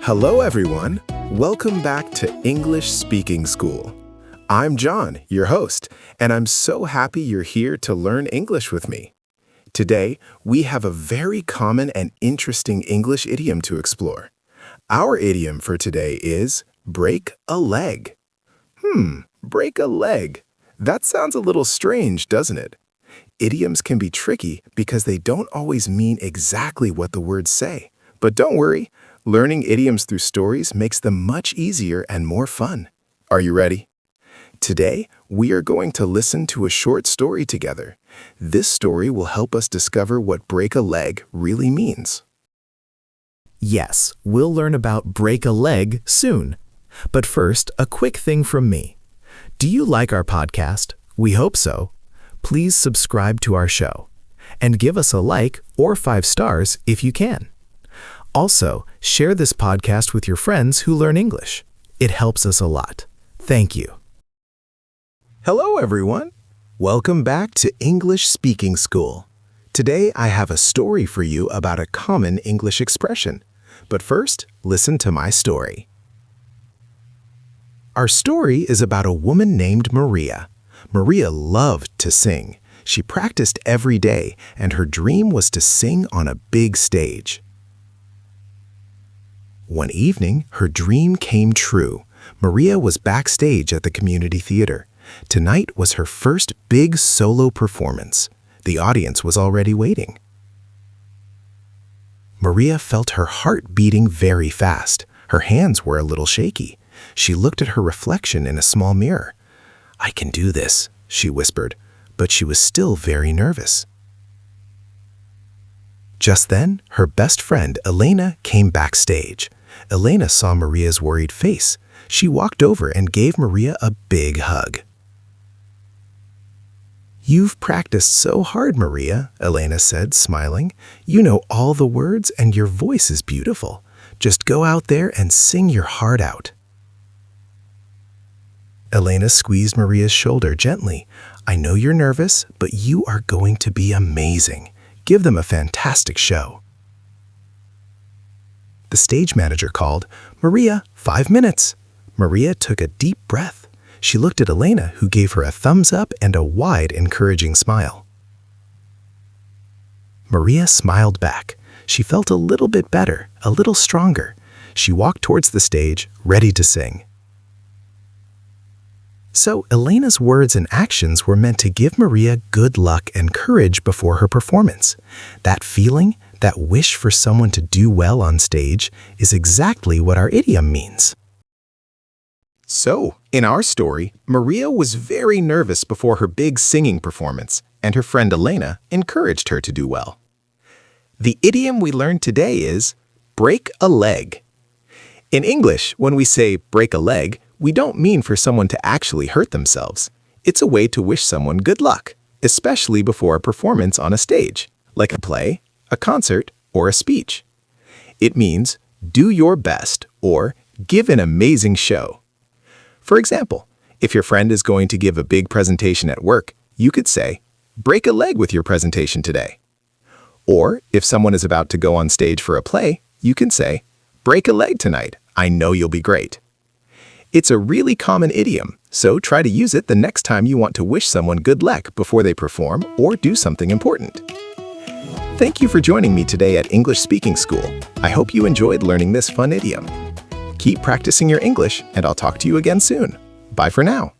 Hello, everyone. Welcome back to English Speaking School. I'm John, your host, and I'm so happy you're here to learn English with me. Today, we have a very common and interesting English idiom to explore. Our idiom for today is break a leg. Break a leg. That sounds a little strange, doesn't it? Idioms can be tricky because they don't always mean exactly what the words say. But don't worry, learning idioms through stories makes them much easier and more fun. Are you ready? Today, we are going to listen to a short story together. This story will help us discover what break a leg really means. Yes, we'll learn about break a leg soon. But first, a quick thing from me. Do you like our podcast? We hope so. Please subscribe to our show and give us a like or 5 stars if you can. Also, share this podcast with your friends who learn English. It helps us a lot. Thank you. Hello, everyone. Welcome back to English Speaking School. Today, I have a story for you about a common English expression. But first, listen to my story. Our story is about a woman named Maria. Maria loved to sing. She practiced every day, and her dream was to sing on a big stage. One evening, her dream came true. Maria was backstage at the community theater. Tonight was her first big solo performance. The audience was already waiting. Maria felt her heart beating very fast. Her hands were a little shaky. She looked at her reflection in a small mirror. "I can do this," she whispered, but she was still very nervous. Just then, her best friend, Elena, came backstage. Elena saw Maria's worried face. She walked over and gave Maria a big hug. "You've practiced so hard, Maria," Elena said, smiling. "You know all the words and your voice is beautiful. Just go out there and sing your heart out." Elena squeezed Maria's shoulder gently. "I know you're nervous, but you are going to be amazing. Give them a fantastic show." The stage manager called, "Maria, 5 minutes." Maria took a deep breath. She looked at Elena, who gave her a thumbs up and a wide, encouraging smile. Maria smiled back. She felt a little bit better, a little stronger. She walked towards the stage, ready to sing. So Elena's words and actions were meant to give Maria good luck and courage before her performance. That feeling, that wish for someone to do well on stage, is exactly what our idiom means. So, in our story, Maria was very nervous before her big singing performance, and her friend Elena encouraged her to do well. The idiom we learned today is break a leg. In English, when we say break a leg, we don't mean for someone to actually hurt themselves. It's a way to wish someone good luck, especially before a performance on a stage, like a play, a concert, or a speech. It means do your best or give an amazing show. For example, if your friend is going to give a big presentation at work, you could say, break a leg with your presentation today. Or if someone is about to go on stage for a play, you can say, break a leg tonight. I know you'll be great. It's a really common idiom, so try to use it the next time you want to wish someone good luck before they perform or do something important. Thank you for joining me today at English Speaking School. I hope you enjoyed learning this fun idiom. Keep practicing your English, and I'll talk to you again soon. Bye for now.